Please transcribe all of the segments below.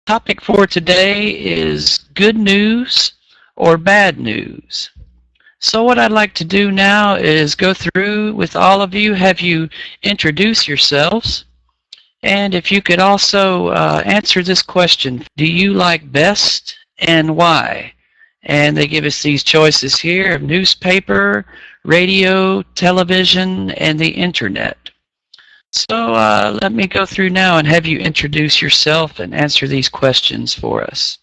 Topic for today is good news or bad news. So what I'd like to do now is go through with all of you, have you introduce yourselves, and if you could also answer this question, do you like best and why? And they give us these choices here of newspaper, radio, television, and the internet. So let me go through now and have you introduce yourself and answer these questions for us.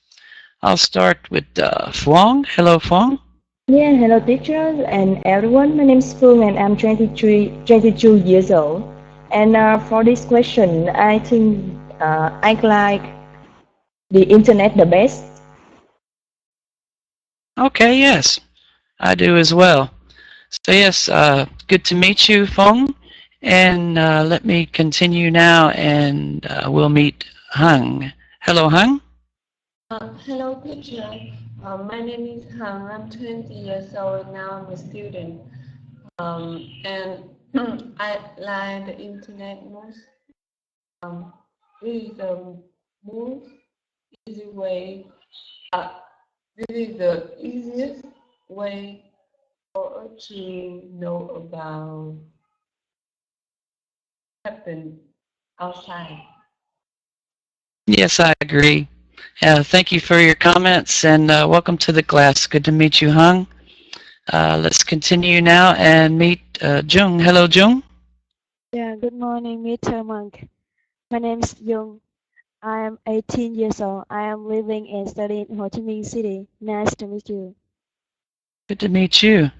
I'll start with Phuong. Hello, Phuong. Yeah, hello teachers and everyone. My name is Phương and I'm 22 years old. And for this question, I think I like the internet the best. Okay, yes, I do as well. So yes, good to meet you, Phuong. And let me continue now and we'll meet Hằng. Hello, Hằng. Hello, teacher. My name is Hằng. I'm 20 years old now. I'm a student. And I like the internet most. This is the most easy way. This is the easiest way for us to know about happen outside. Yes, I agree. Thank you for your comments and welcome to the class. Good to meet you, Hằng. Let's continue now and meet Jung. Hello, Jung. Yeah, good morning, Mr. Monk. My name is Jung. I am 18 years old. I am living and studying in Ho Chi Minh City. Nice to meet you. Good to meet you.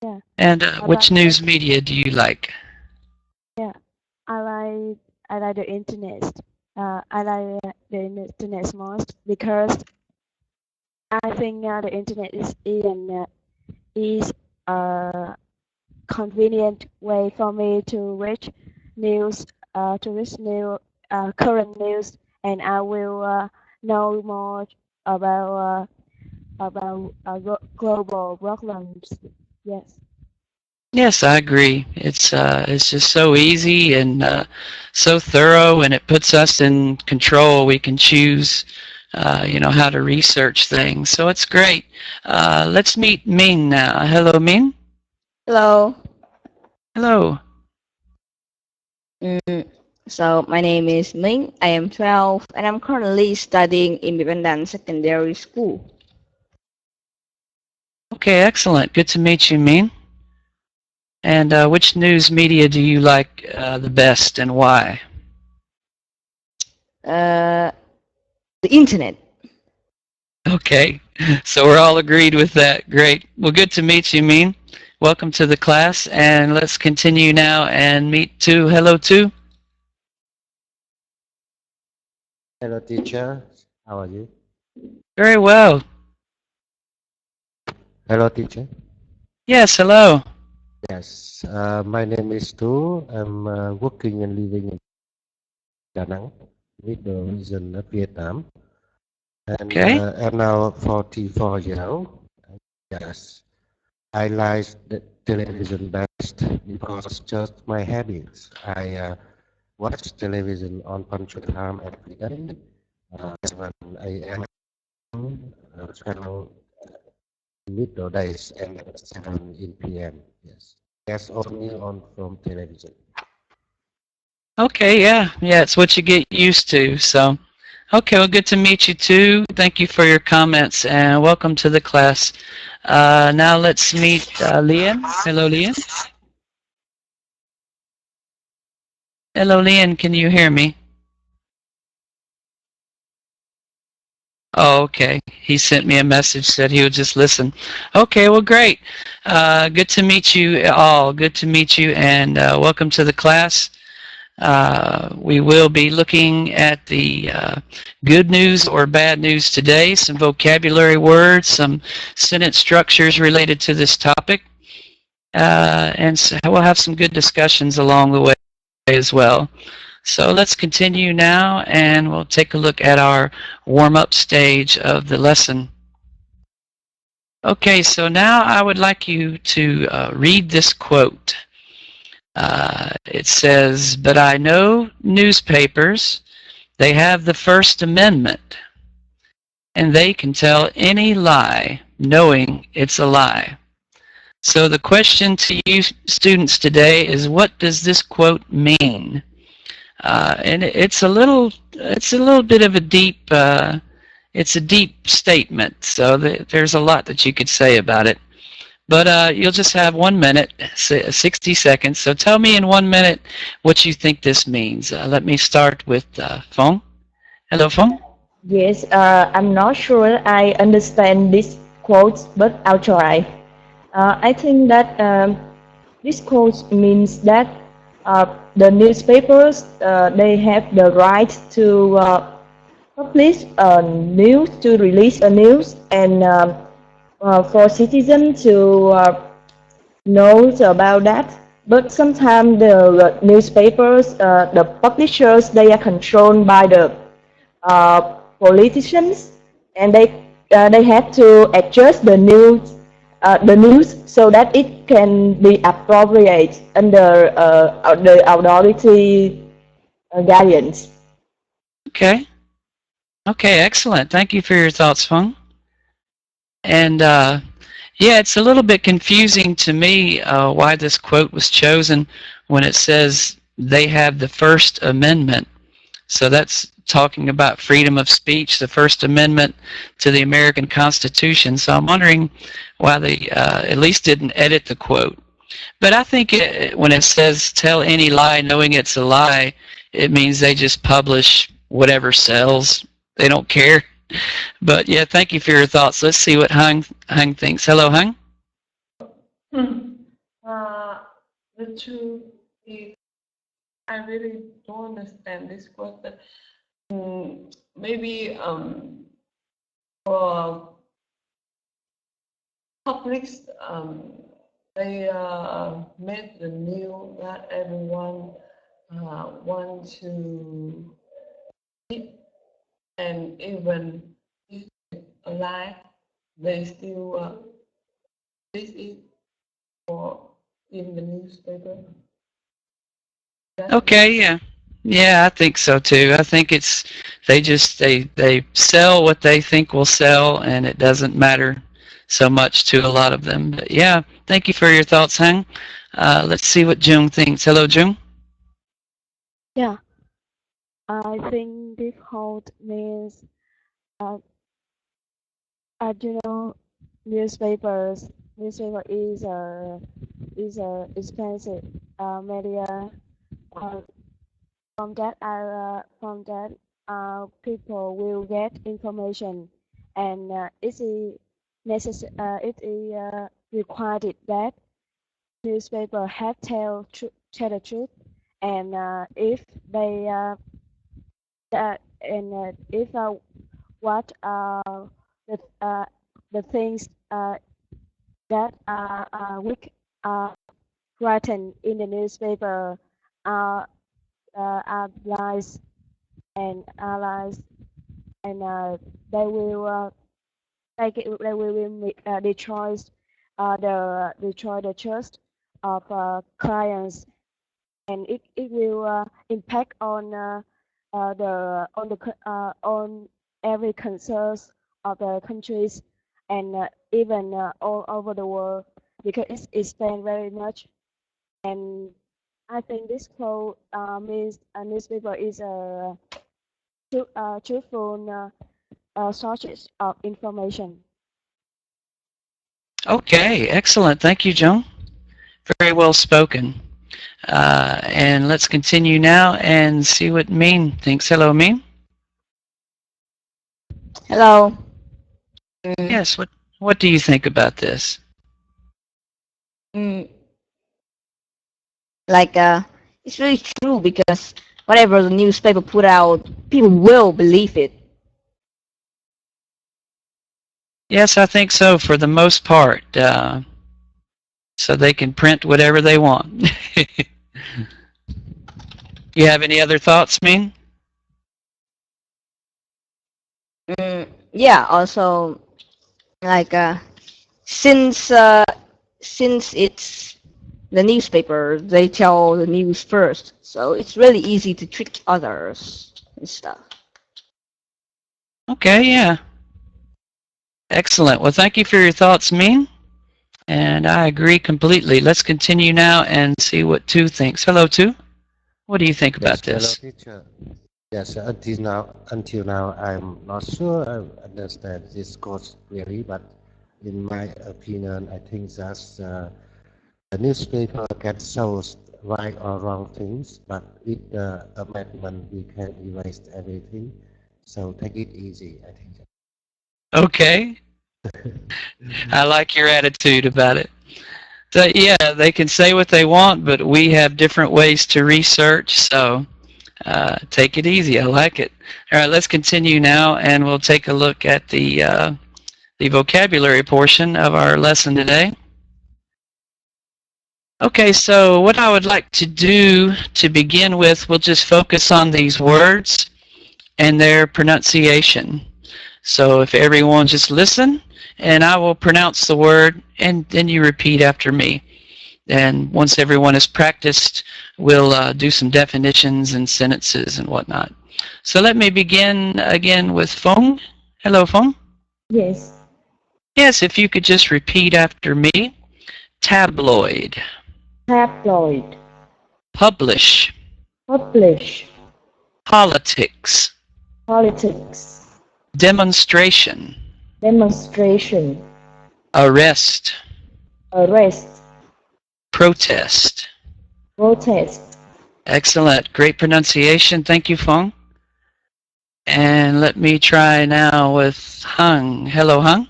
Yeah. And which news media do you like? Yeah, I like the internet. I like the internet most because I think the internet is a convenient way for me to reach news, current news, and I will know more about global problems. Yes. Yes, I agree. It's just so easy and so thorough, and it puts us in control. We can choose, how to research things. So it's great. Let's meet Min now. Hello, Min. Hello. Hello. So my name is Ming. I am 12 and I'm currently studying Independent Secondary School. Okay, excellent. Good to meet you, Min. And which news media do you like the best and why? The internet. Okay, so we're all agreed with that. Great. Well, good to meet you, Min. Welcome to the class, and let's continue now and meet Tu. Hello, Tu. Hello, teacher. How are you? Very well. Hello, teacher. Yes, hello. Yes, my name is Tu. I'm working and living in Da Nang, middle region of Vietnam. And Okay. I'm now 44 years old. Yes, I like the television best because just my habits. I watch television on punctual time every day. 7 a.m. Channel middle days and 7 in p.m. Yes, that's only on from television. Okay, yeah, it's what you get used to. So, okay, well, good to meet you too. Thank you for your comments and welcome to the class. Now let's meet Lian. Hello, Lian. Hello, Lian. Can you hear me? Oh, okay. He sent me a message, said he would just listen. Okay, well, great. Good to meet you all. Good to meet you, and welcome to the class. We will be looking at the good news or bad news today, some vocabulary words, some sentence structures related to this topic, and so we'll have some good discussions along the way as well. So let's continue now, and we'll take a look at our warm-up stage of the lesson. Okay, so now I would like you to read this quote. It says, "But I know newspapers They have the First Amendment, and they can tell any lie knowing it's a lie. So the question to you students today is, what does this quote mean? And it's a little bit of a deep, it's a deep statement, so there's a lot that you could say about it. But you'll just have 1 minute, 60 seconds. So tell me in 1 minute what you think this means. Let me start with Phong. Hello, Phong. Yes, I'm not sure I understand this quote, but I'll try. I think that this quote means that the newspapers they have the right to publish news, to release a news, and for citizens to know about that. But sometimes the newspapers, the publishers, they are controlled by the politicians, and they have to adjust the news so that it can be appropriate under the authority guidance. Okay. Okay, excellent. Thank you for your thoughts, Phong. And yeah, it's a little bit confusing to me why this quote was chosen when it says they have the First Amendment. So that's talking about freedom of speech, the First Amendment to the American Constitution. So I'm wondering why they at least didn't edit the quote. But I think when it says tell any lie knowing it's a lie, it means they just publish whatever sells. They don't care. But yeah, thank you for your thoughts. Let's see what Hung thinks. Hello, Hung. The truth is, I really don't understand this quote, but maybe for publics, they made the news that everyone want to eat, and even if alive, they still this is for in the newspaper. Okay, yeah. Yeah, I think so too. I think it's they sell what they think will sell, and it doesn't matter so much to a lot of them. But yeah, thank you for your thoughts, Hung. Let's see what Jung thinks. Hello, Jung. Yeah, I think this quote means, you know, newspaper is a expensive media. From that people will get information, and it is required that newspaper have tell the truth, and if they if what the things that are weak written in the newspaper are lies, and they will destroy the trust of clients, and it will impact on every concerns of the countries, and even all over the world, because it's spent very much. And I think this quote means a newspaper is a truthful sources of information. Okay, excellent. Thank you, Jung. Very well spoken. And let's continue now and see what Min thinks. Hello, Min. Hello. Yes. What do you think about this? It's really true, because whatever the newspaper put out, people will believe it. Yes, I think so for the most part. So they can print whatever they want. You have any other thoughts, Min? Yeah. Also, since it's the newspaper, they tell the news first, so it's really easy to trick others and stuff. Okay, yeah. Excellent. Well, thank you for your thoughts, Min. And I agree completely. Let's continue now and see what Tu thinks. Hello, Tu. What do you think about Hello, this? teacher. Yes, until now, I'm not sure I understand this course really, but in my opinion, I think that the newspaper can show right or wrong things, but with the amendment, we can erase everything. So take it easy, I think. Okay. I like your attitude about it. So, yeah, they can say what they want, but we have different ways to research, so take it easy. I like it. All right, let's continue now, and we'll take a look at the vocabulary portion of our lesson today. Okay, so what I would like to do to begin with, we'll just focus on these words and their pronunciation. So if everyone just listen, and I will pronounce the word, and then you repeat after me. And once everyone has practiced, we'll do some definitions and sentences and whatnot. So let me begin again with Fong. Hello, Fong. Yes. Yes, if you could just repeat after me. Tabloid. Tabloid. Publish. Publish. Politics. Politics. Demonstration. Demonstration. Arrest. Arrest. Protest. Protest. Excellent. Great pronunciation. Thank you, Fong. And let me try now with Hung. Hello, Hung.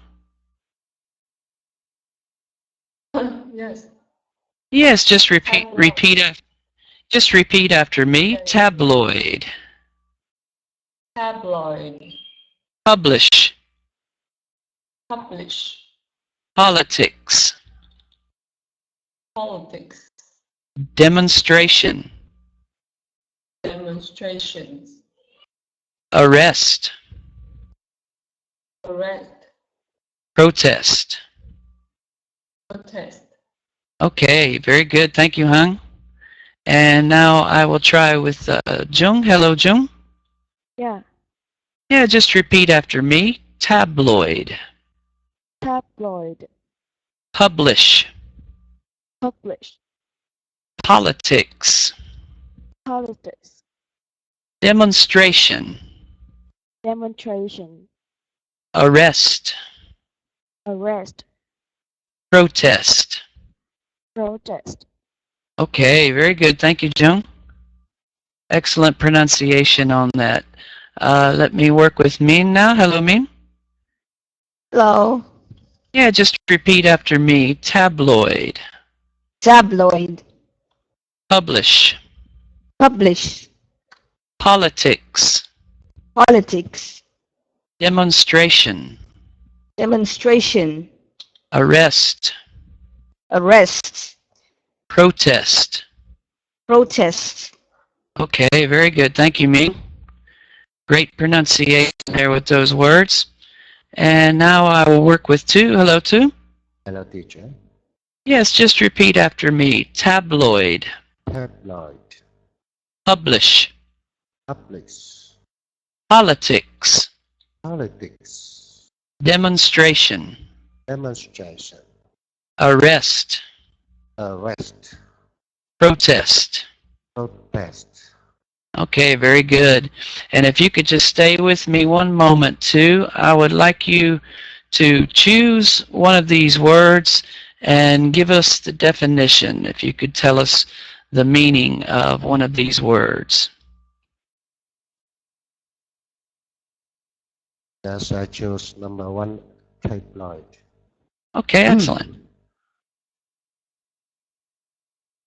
Yes. Yes, just repeat after me. Tabloid. Tabloid. Publish. Publish. Politics. Politics. Demonstration. Demonstrations. Arrest. Arrest. Protest. Protest. Okay, very good. Thank you, Hung. And now I will try with Jung. Hello, Jung. Yeah. Yeah, just repeat after me. Tabloid. Tabloid. Publish. Publish. Politics. Politics. Demonstration. Demonstration. Arrest. Arrest. Protest. Protest. Okay, very good. Thank you, Jung. Excellent pronunciation on that. Let me work with Min now. Hello, Min. Hello. Yeah, just repeat after me. Tabloid. Tabloid. Publish. Publish. Politics. Politics. Demonstration. Demonstration. Arrest. Arrest. Protest. Protest. Okay, very good. Thank you, Min. Great pronunciation there with those words. And now I will work with Tu. Hello, Tu. Hello, teacher. Yes, just repeat after me. Tabloid. Tabloid. Publish. Publish. Politics. Politics. Demonstration. Demonstration. Arrest. Arrest. Protest. Protest. Okay, very good. And if you could just stay with me one moment, too, I would like you to choose one of these words and give us the definition. If you could tell us the meaning of one of these words. Yes, I chose number 1, tabloid. Okay, excellent.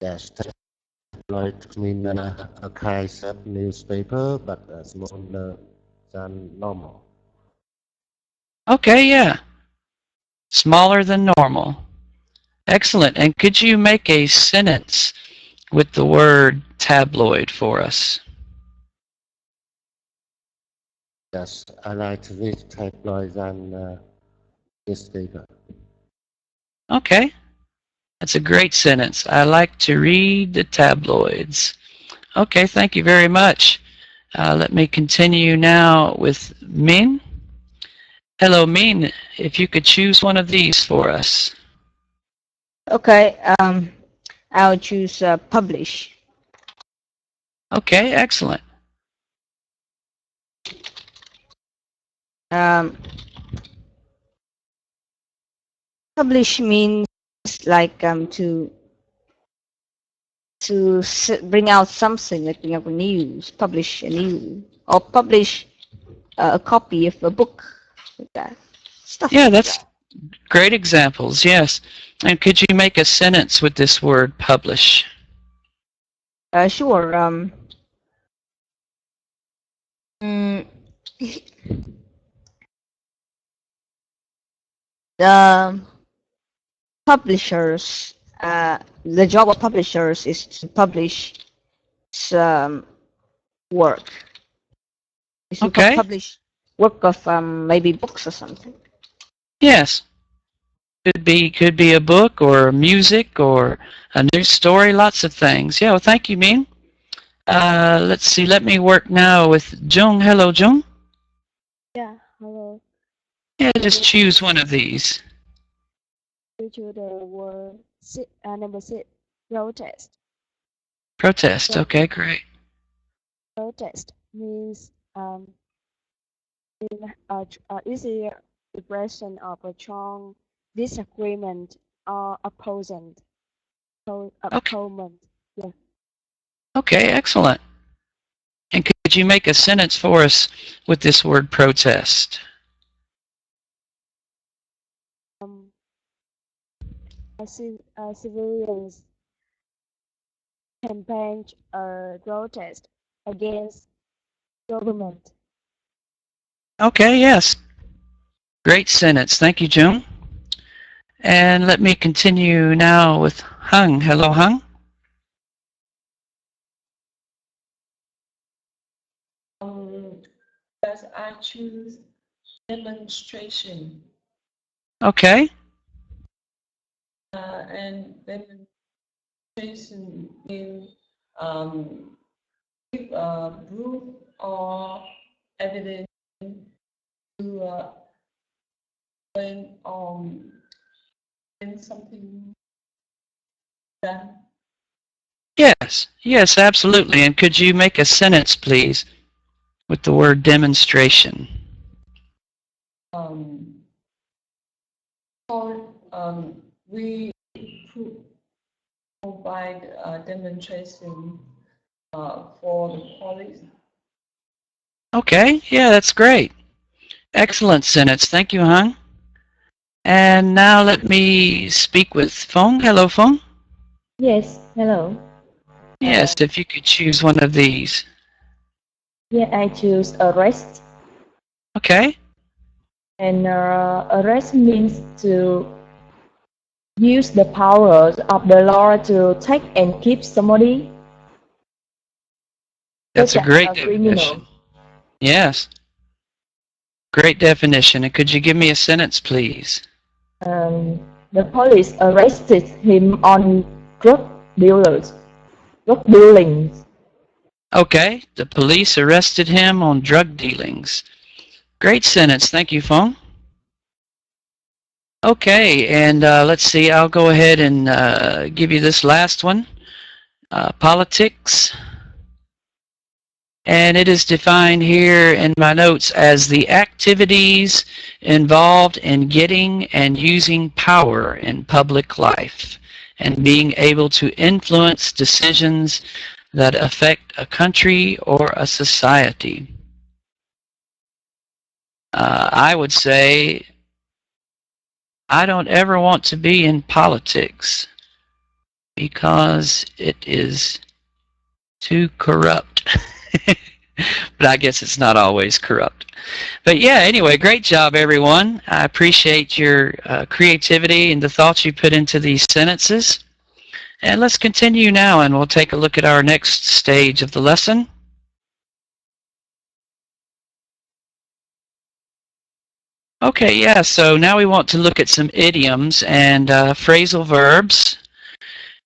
Yes, tabloid means a kind of newspaper, but smaller than normal. Okay, yeah. Smaller than normal. Excellent. And could you make a sentence with the word tabloid for us? Yes, I like to read tabloids and newspaper. Okay. That's a great sentence. I like to read the tabloids. Okay, thank you very much. Let me continue now with Min. Hello, Min. If you could choose one of these for us. Okay, I'll choose publish. Okay, excellent. Publish means like bring out something, like bring out a news, publish a news, or publish a copy of a book, like that. Stuff Yeah, like that's great examples, yes. And could you make a sentence with this word publish? that. Sure. The publishers, the job of publishers is to publish some work. Is to Okay. publish work of maybe books or something. Yes. Could be a book or music or a news story, lots of things. Yeah, well, thank you, Min. Let's see, let me work now with Jung. Hello, Jung. Yeah, hello. Yeah, just choose one of these. Due to the word number 6, protest. Protest, Yeah. okay, great. Protest means easy expression of a strong disagreement or opponent. Opponent. Yeah. Okay, excellent. And could you make a sentence for us with this word protest? Civilians campaign protest against government. Okay, yes. Great sentence. Thank you, Jung. And let me continue now with Hung. Hello, Hung. As I choose demonstration. Okay. And demonstration means give proof or evidence to when something done. Yes, yes, absolutely. And could you make a sentence, please, with the word demonstration? We provide a demonstration for the police. Okay, yeah, that's great. Excellent sentence. Thank you, Hung. And now let me speak with Fong. Hello, Fong. Yes, hello. Yes, if you could choose one of these. Yeah, I choose arrest. Okay. And arrest means to use the powers of the law to take and keep somebody. That's a such as great criminal. definition. Yes. Great definition. And could you give me a sentence, please? The police arrested him on drug dealings. Okay. The police arrested him on drug dealings. Great sentence. Thank you, Fong. Okay, and let's see. I'll go ahead and give you this last one. Politics. And it is defined here in my notes as the activities involved in getting and using power in public life and being able to influence decisions that affect a country or a society. I would say I don't ever want to be in politics because it is too corrupt. But I guess it's not always corrupt. But yeah, anyway, great job, everyone. I appreciate your creativity and the thoughts you put into these sentences. And let's continue now, and we'll take a look at our next stage of the lesson. Okay, yeah, so now we want to look at some idioms and phrasal verbs.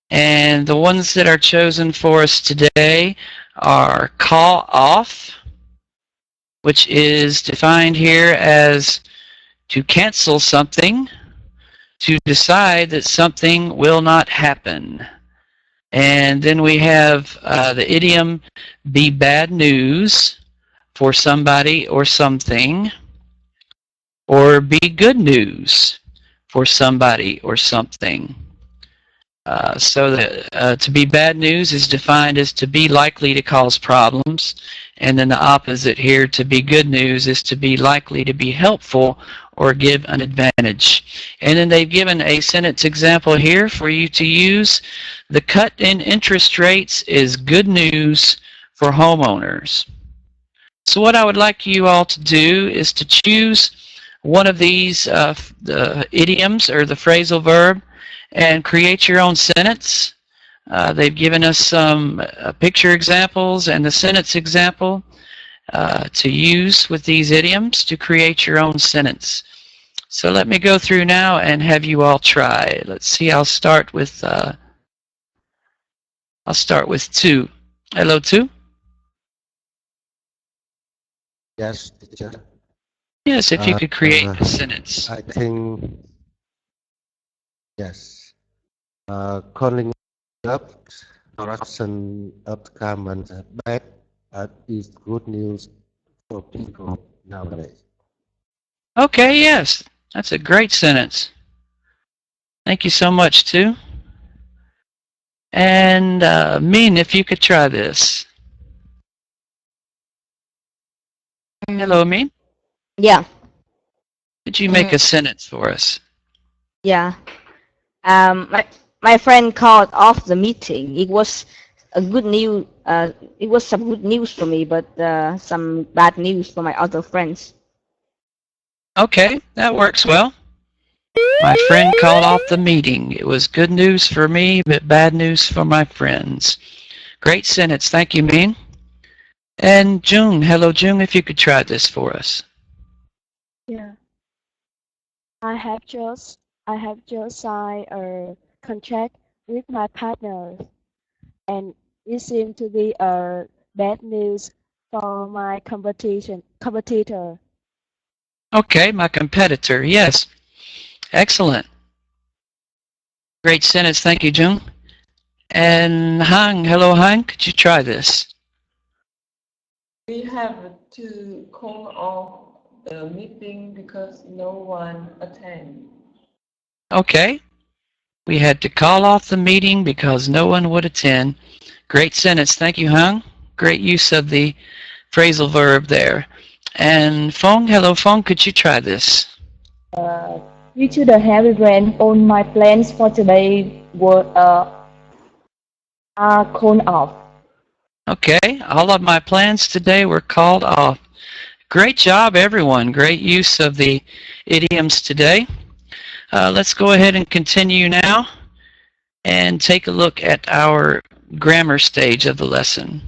And the ones that are chosen for us today are call off, which is defined here as to cancel something, to decide that something will not happen. And then we have the idiom be bad news for somebody or something, or be good news for somebody or something. So that to be bad news is defined as to be likely to cause problems, and then the opposite here, to be good news, is to be likely to be helpful or give an advantage. And then they've given a sentence example here for you to use. The cut in interest rates is good news for homeowners. So what I would like you all to do is to choose one of these the idioms or the phrasal verb and create your own sentence. They've given us some picture examples and the sentence example to use with these idioms to create your own sentence. So let me go through now and have you all try. Let's see, I'll start with 2. Hello, 2. Yes, teacher. Yes, if you could create a sentence. I think, yes. Calling up corruption of the government bad is good news for people nowadays. Okay, yes, that's a great sentence. Thank you so much, too. And Min, if you could try this. Hello, Min. Yeah. Could you make a sentence for us? Yeah. My friend called off the meeting. It was a good news. It was some good news for me, but some bad news for my other friends. Okay, that works well. My friend called off the meeting. It was good news for me, but bad news for my friends. Great sentence. Thank you, Min. And Jung, hello, Jung, if you could try this for us. Yeah. I have just signed a contract with my partner, and it seems to be a bad news for my competitor. Okay, my competitor, yes. Excellent. Great sentence, thank you, Jung. And Hang, hello, Hang, could you try this? We have to call off the meeting because no one attended. Okay. We had to call off the meeting because no one would attend. Great sentence. Thank you, Hung. Great use of the phrasal verb there. And Fong, hello, Fong, could you try this? Due to the heavy rain, all my plans for today are called off. Okay, all of my plans today were called off. Great job, everyone. Great use of the idioms today. Let's go ahead and continue now and take a look at our grammar stage of the lesson.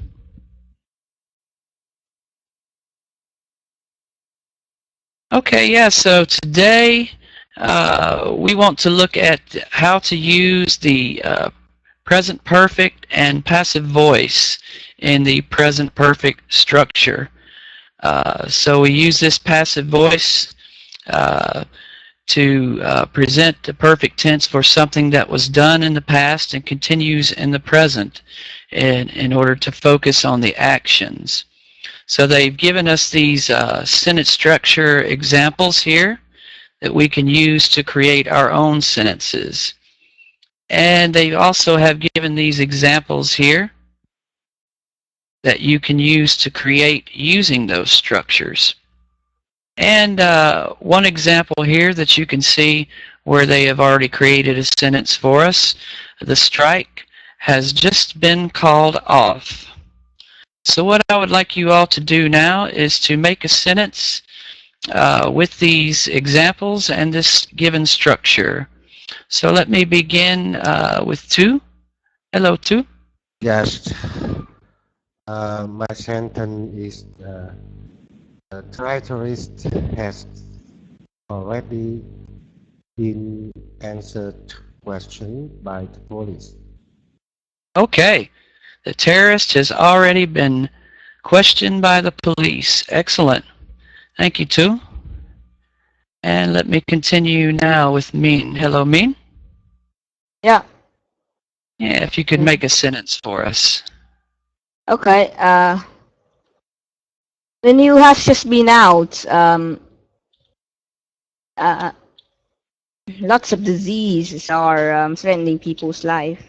Okay, yeah, so today we want to look at how to use the present perfect and passive voice in the present perfect structure. So we use this passive voice to present the perfect tense for something that was done in the past and continues in the present in order to focus on the actions. So they've given us these sentence structure examples here that we can use to create our own sentences. And they also have given these examples here that you can use to create using those structures. And one example here that you can see where they have already created a sentence for us. The strike has just been called off. So what I would like you all to do now is to make a sentence with these examples and this given structure. So let me begin with 2. Hello, 2. Yes. My sentence is the terrorist has already been answered question by the police. Okay. The terrorist has already been questioned by the police. Excellent. Thank you, too. And let me continue now with Min. Hello, Min. Yeah. Yeah, if you could make a sentence for us. Okay. The news has just been out. Lots of diseases are threatening people's life.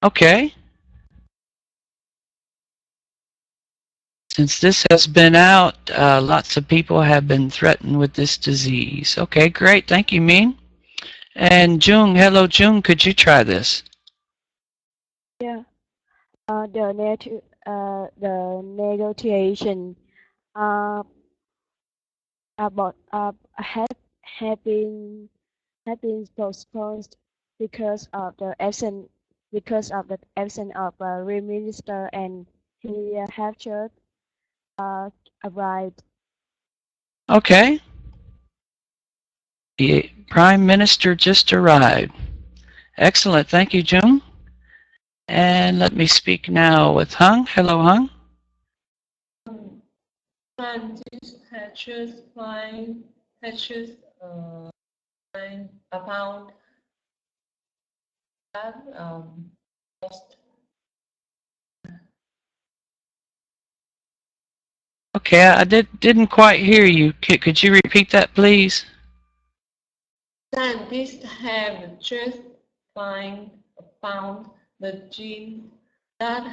Okay. Since this has been out, lots of people have been threatened with this disease. Okay, great. Thank you, Min. And Jung, hello, Jung. Could you try this? Yeah. The negotiation about have been postponed because of the absence of a real minister, and he have just arrived. Okay. The Prime Minister just arrived. Excellent. Thank you, Jung. And let me speak now with Hung. Hello, Hung. Scientists had just find about that lost. Okay, I didn't quite hear you. Could you repeat that, please? Scientists have just found the gene that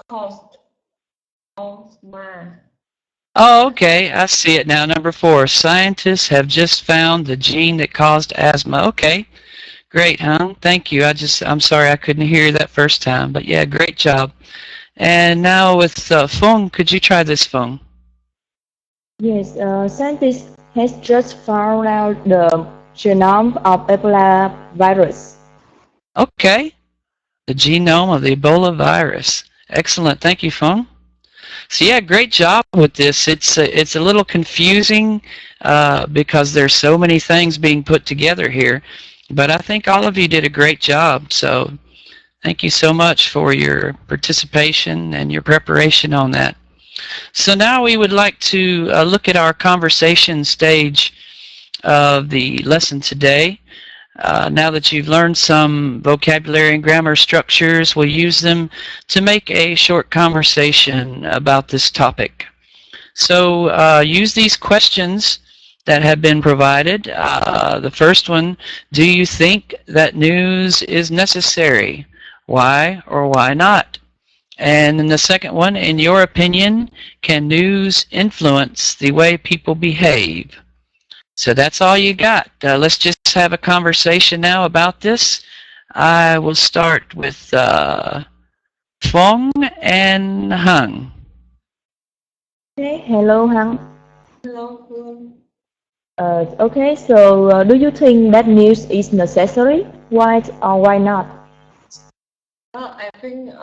caused asthma. Oh, okay. I see it now. Number 4. Scientists have just found the gene that caused asthma. Okay. Great, Hung. Thank you. I'm sorry I couldn't hear that first time, but yeah, great job. And now with Fung, could you try this, Fung? Yes, scientists has just found out the genome of Ebola virus. Okay. The genome of the Ebola virus. Excellent. Thank you, Fung. So yeah, great job with this. It's a little confusing because there's so many things being put together here, but I think all of you did a great job. So thank you so much for your participation and your preparation on that. So now we would like to look at our conversation stage of the lesson today. Now that you've learned some vocabulary and grammar structures, we'll use them to make a short conversation about this topic. So use these questions that have been provided. The first one, do you think that news is necessary? Why or why not? And then the second one, in your opinion, can news influence the way people behave? So that's all you got. Let's just have a conversation now about this. I will start with Fong and Hung. Okay, hello, Hằng. Hello, Phương. Okay, so do you think that news is necessary? Why or why not? I think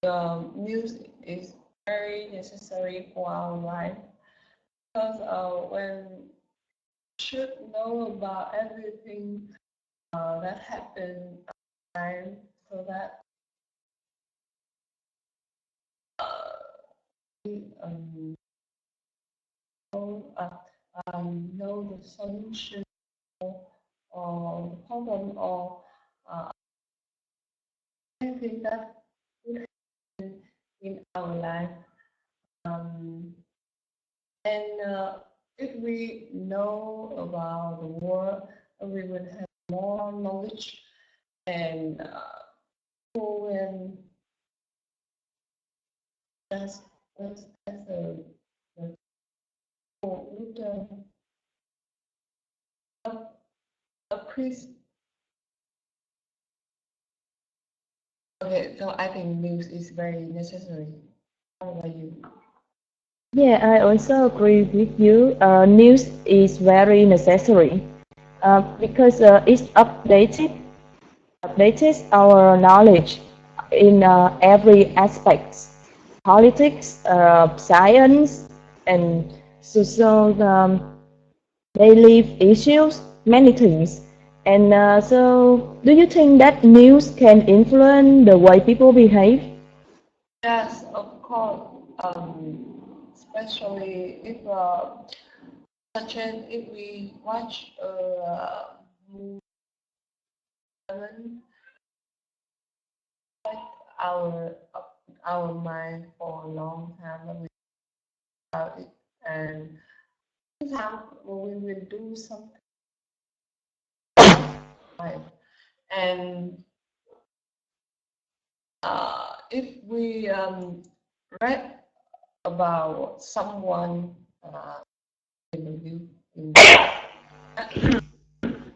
the news is very necessary for our life because when we should know about everything that happened outside, so that we know the solution or the problem or anything that would happen in our life. And if we know about the world, we will have more knowledge, and people will that's a would appreciate. Okay, so I think news is very necessary. How about you? Yeah, I also agree with you. News is very necessary because it updates our knowledge in every aspect, politics, science, and social daily issues, many things. And so, do you think that news can influence the way people behave? Yes, of course. especially if such as if we watch a movie, like our mind for a long time about it, and sometimes we will do something like, and if we read about someone in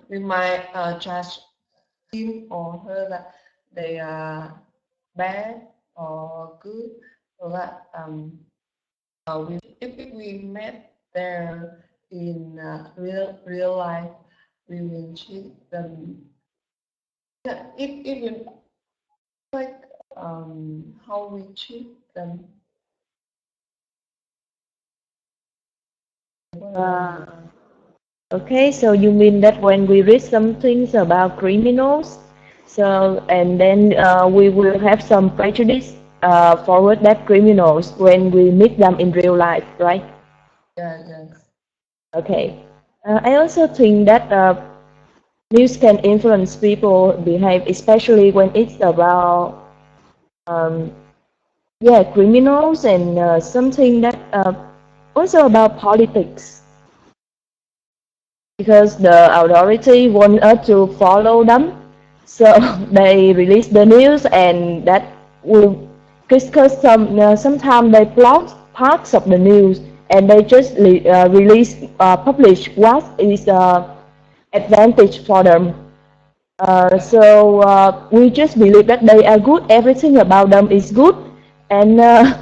we might judge him or her that they are bad or good, or that if we met there in real life, we will treat them. Yeah, even like how we treat them. Okay, so you mean that when we read some things about criminals, so and then we will have some prejudice forward that criminals when we meet them in real life, right? Yeah, yes. Okay. I also think that news can influence people behave, especially when it's about um, yeah, criminals and something that also about politics, because the authority want us to follow them, so they release the news, and that will because sometimes they plot parts of the news, and they just release publish what is advantage for them. So we just believe that they are good, everything about them is good, and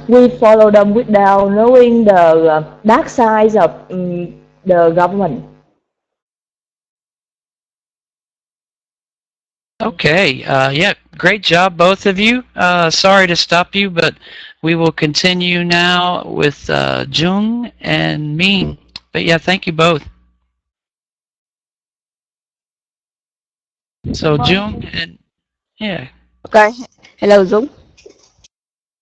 we follow them without knowing the dark sides of the government. Okay, yeah, great job, both of you. Sorry to stop you, but we will continue now with Jung and Ming. But yeah, thank you both. So Jung and yeah, Okay. Hello, Zoom.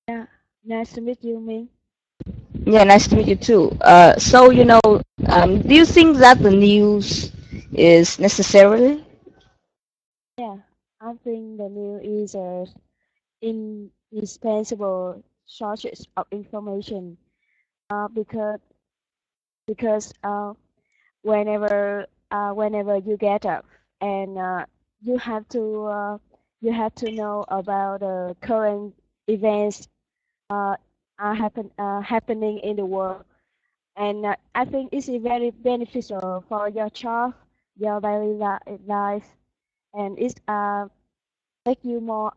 Yeah, nice to meet you, Ming. Yeah, nice to meet you too. So, do you think that the news is necessarily? Yeah, I think the news is a indispensable sources of information. Because whenever you get up and you have to you have to know about the current events uh, happening in the world, and I think it's very beneficial for your child, your daily life, and it's make you more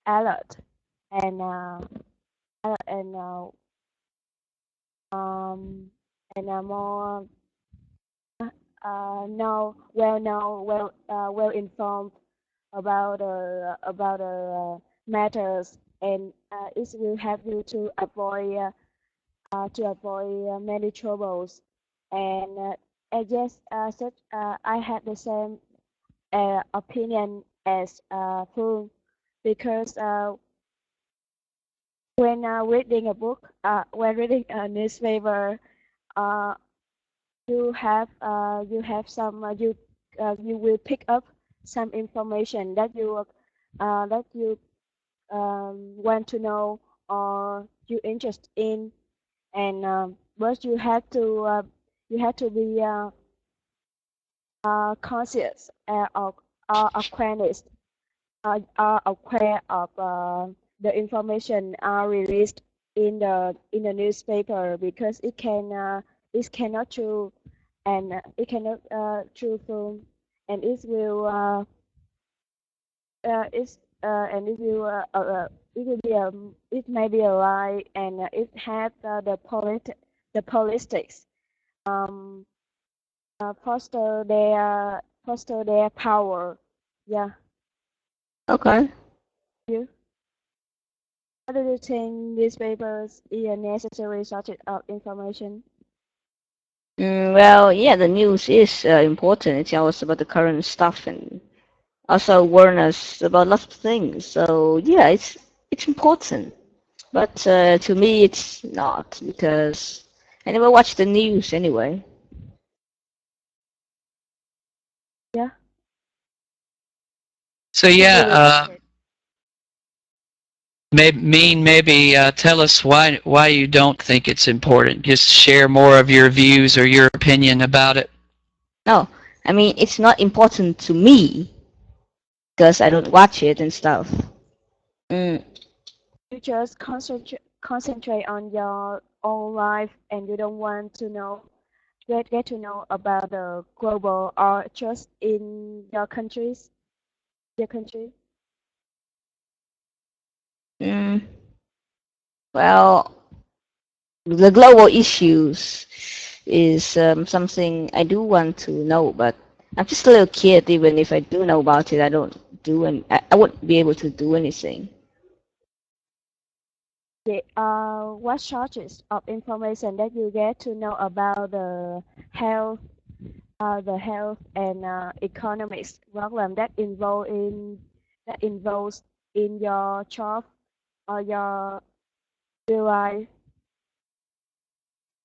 alert and alert um more well informed about matters, and it will help you to avoid many troubles. And I guess such I had the same opinion as Phương, because when reading a book, when reading a newspaper, uh, you have some you will pick up some information that you want to know or you interest in, and but you have to be conscious of acquainted are aware of the information are released in the newspaper, because it cannot true, and it cannot truthful, and it will be it may be a lie, and it has the politics um foster their power. Yeah. Okay. You. How do you think newspapers is a necessary source of information? Well, yeah, the news is important. It tells us about the current stuff and also warn us about lots of things. So yeah, it's important. But to me, it's not, because I never watch the news anyway. Yeah. So yeah, maybe tell us why you don't think it's important. Just share more of your views or your opinion about it. No, I mean, it's not important to me because I don't watch it and stuff. You just concentrate on your own life, and you don't want to get to know about the global or just in your country. Well, the global issues is something I do want to know, but I'm just a little kid. Even if I do know about it, I don't do, and I wouldn't be able to do anything. What sources of information that you get to know about the health and economics problem that involves in your job or your real life?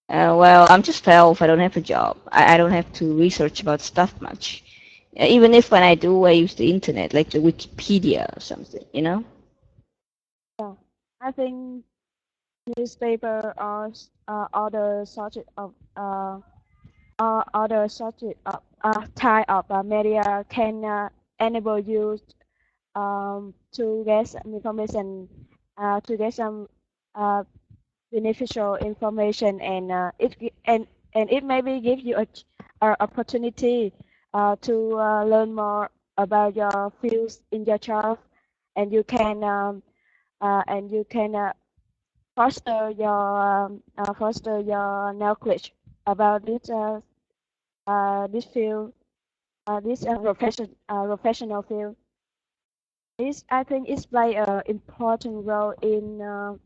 Well, I'm just 12. I don't have a job. I don't have to research about stuff much. Even if when I do, I use the internet, like the Wikipedia or something, you know? Yeah, I think newspaper or other sources of type of media can enable you to get some information, to get some beneficial information, and it maybe give you a opportunity to learn more about your fields in your job, and you can foster your knowledge about this field, this professional field. This, I think, is play an important role in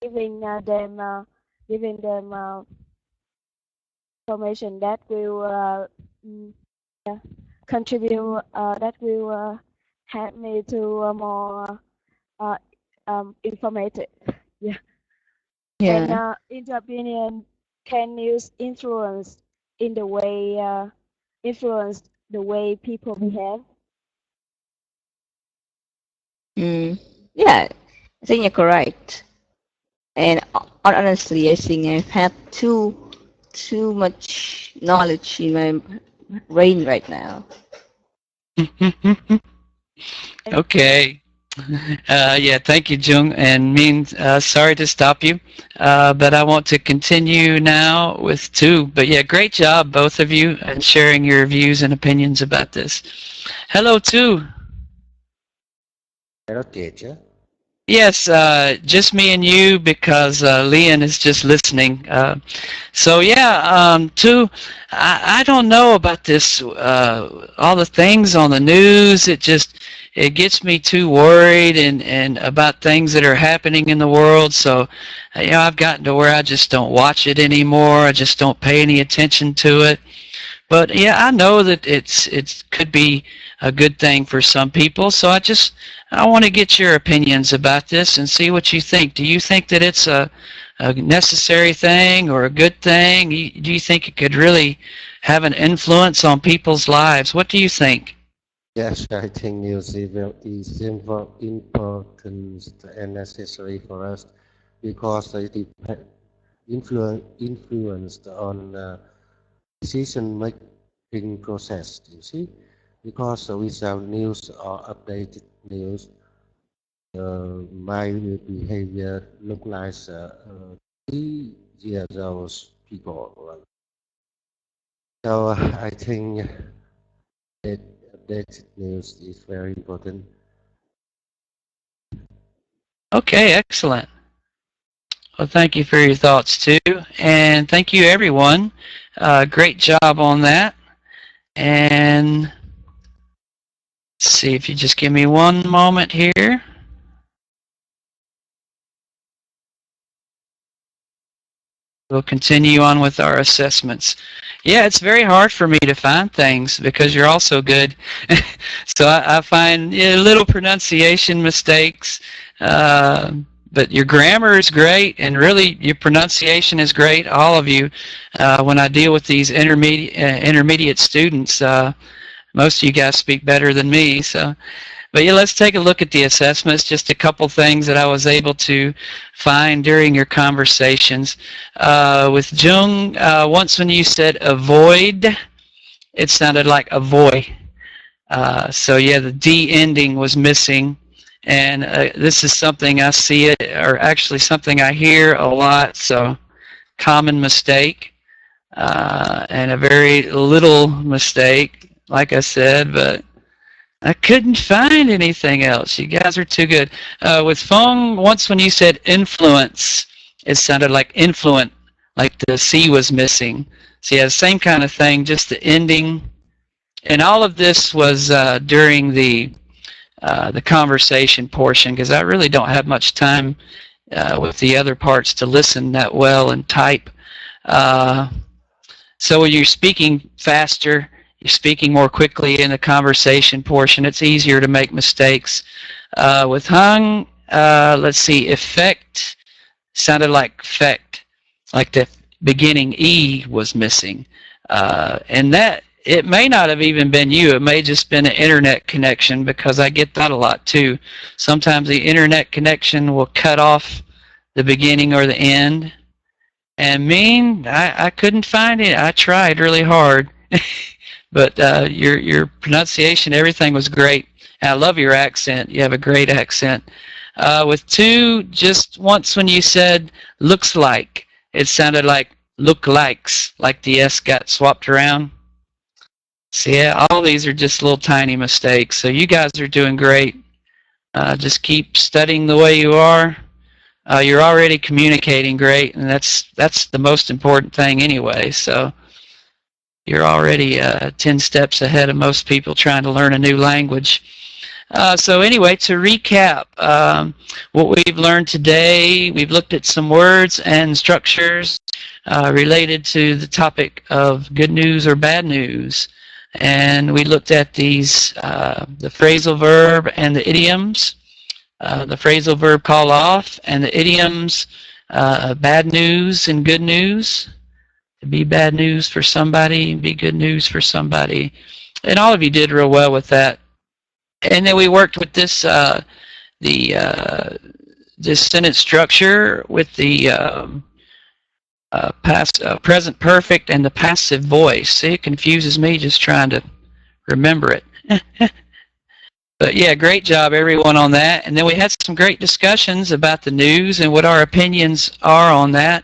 giving them information that will contribute, that will help me to more informative. Yeah. And in your opinion, can news influence the way people behave? Yeah, I think you're correct. And honestly, I think I've had too much knowledge in my brain right now. Okay. Yeah, thank you, Jung. And sorry to stop you, but I want to continue now with Tu. But yeah, great job, both of you, and sharing your views and opinions about this. Hello, Tu. Hello, teacher. Yes, just me and you because Leon is just listening. So yeah, Tu, I don't know about this, all the things on the news. It gets me too worried and about things that are happening in the world. So, I've gotten to where I just don't watch it anymore. I just don't pay any attention to it. But yeah, I know that it could be a good thing for some people. So I want to get your opinions about this and see what you think. Do you think that it's a necessary thing or a good thing? Do you think it could really have an influence on people's lives? What do you think? Yes, I think news is important and necessary for us because it influenced on decision-making process, you see? Because without news or updated news, my behavior look like 3 years old people. So I think that updated news is very important. Okay, excellent. Well, thank you for your thoughts too, and thank you everyone. Great job on that. And let's see if you just give me one moment here. We'll continue on with our assessments. Yeah, it's very hard for me to find things because you're all so good. So I find little pronunciation mistakes, but but your grammar is great, and really your pronunciation is great. All of you, when I deal with these intermediate students, most of you guys speak better than me. So, but yeah, let's take a look at the assessments. Just a couple things that I was able to find during your conversations. With Jung, once when you said avoid, it sounded like avoid. So yeah, the D ending was missing. And this is something I see it, or actually something I hear a lot, so common mistake, and a very little mistake, like I said, but I couldn't find anything else. You guys are too good. With Feng, once when you said influence, it sounded like influent, like the C was missing. So yeah, same kind of thing, just the ending. And all of this was during the conversation portion, because I really don't have much time with the other parts to listen that well and type. So when you're speaking faster, you're speaking more quickly in the conversation portion, it's easier to make mistakes. With Hung, let's see, effect sounded like effect, like the beginning E was missing. And that, it may not have even been you. It may just been an internet connection, because I get that a lot too. Sometimes the internet connection will cut off the beginning or the end. And I couldn't find it. I tried really hard. But your pronunciation, everything was great. And I love your accent. You have a great accent. With two, just once when you said looks like, it sounded like look likes, like the S got swapped around. So yeah, all these are just little tiny mistakes. So you guys are doing great. Just keep studying the way you are. You're already communicating great, and that's the most important thing anyway. So you're already 10 steps ahead of most people trying to learn a new language. So anyway, to recap, what we've learned today, we've looked at some words and structures related to the topic of good news or bad news. And we looked at these, the phrasal verb and the idioms. The phrasal verb call off, and the idioms, bad news and good news. To be bad news for somebody, be good news for somebody. And all of you did real well with that. And then we worked with this, this sentence structure with the present perfect and the passive voice. See, it confuses me just trying to remember it. But yeah, great job everyone on that. And then we had some great discussions about the news and what our opinions are on that.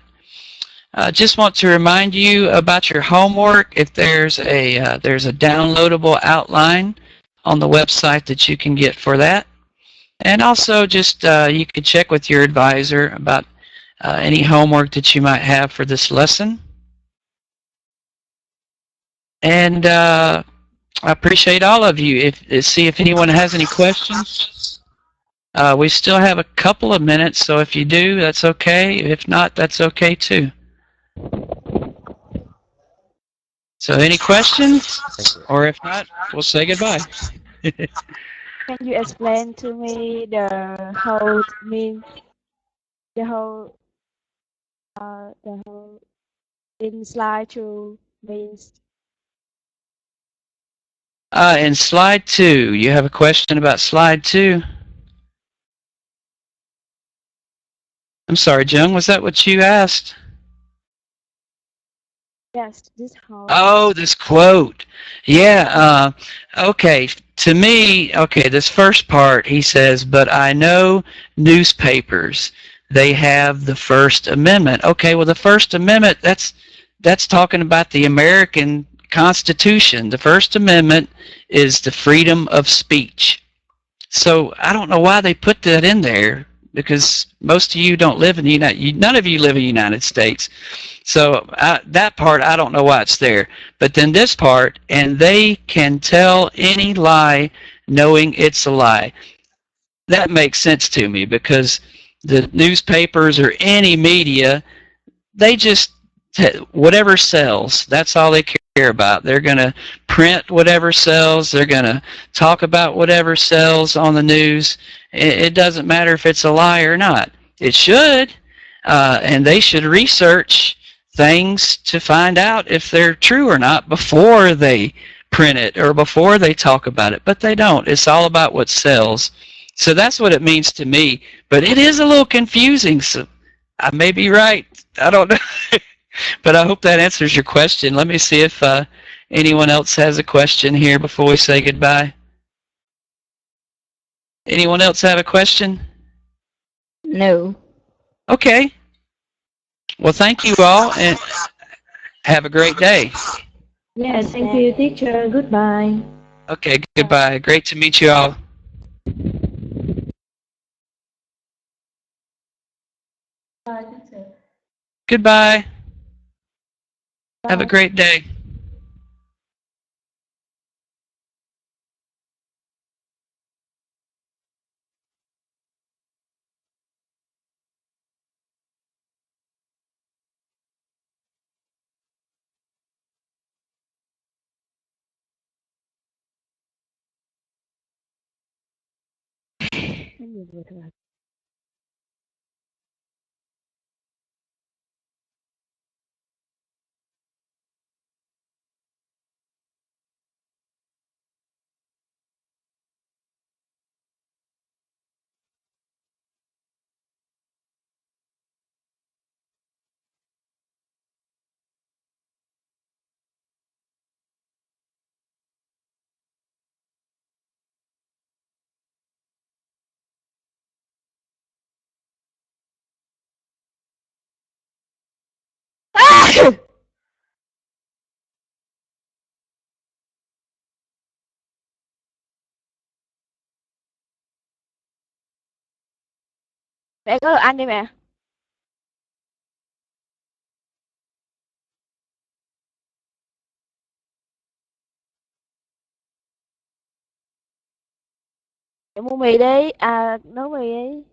Just want to remind you about your homework. If there's a downloadable outline on the website that you can get for that. And also just you could check with your advisor about any homework that you might have for this lesson. And I appreciate all of you. See if anyone has any questions. We still have a couple of minutes, so if you do, that's okay. If not, that's okay too. So any questions? Or if not, we'll say goodbye. Can you explain to me the whole mean, the whole in slide 2 means? In slide 2, you have a question about slide 2? I'm sorry, Jung, was that what you asked? Yes, this whole. Oh, this quote. Yeah, okay. To me, okay, this first part, he says, but I know newspapers, they have the First Amendment. Okay, well, the First Amendment, that's talking about the American Constitution. The First Amendment is the freedom of speech. So I don't know why they put that in there, because most of you don't live in the none of you live in the United States. So that part, I don't know why it's there. But then this part, and they can tell any lie knowing it's a lie. That makes sense to me, because the newspapers or any media, they just, whatever sells, that's all they care about. They're going to print whatever sells. They're going to talk about whatever sells on the news. It doesn't matter if it's a lie or not. It should, and they should research things to find out if they're true or not before they print it or before they talk about it. But they don't. It's all about what sells. So that's what it means to me. But it is a little confusing. So I may be right. I don't know. But I hope that answers your question. Let me see if anyone else has a question here before we say goodbye. Anyone else have a question? No. Okay. Well, thank you all, and have a great day. Yes, thank you, teacher. Goodbye. Okay, goodbye. Great to meet you all. Bye, teacher. Goodbye. Have a Bye. great day. Nhiều người thật là Mẹ có đồ ăn đi mẹ. Mẹ mua mì đi, à nấu mì đi.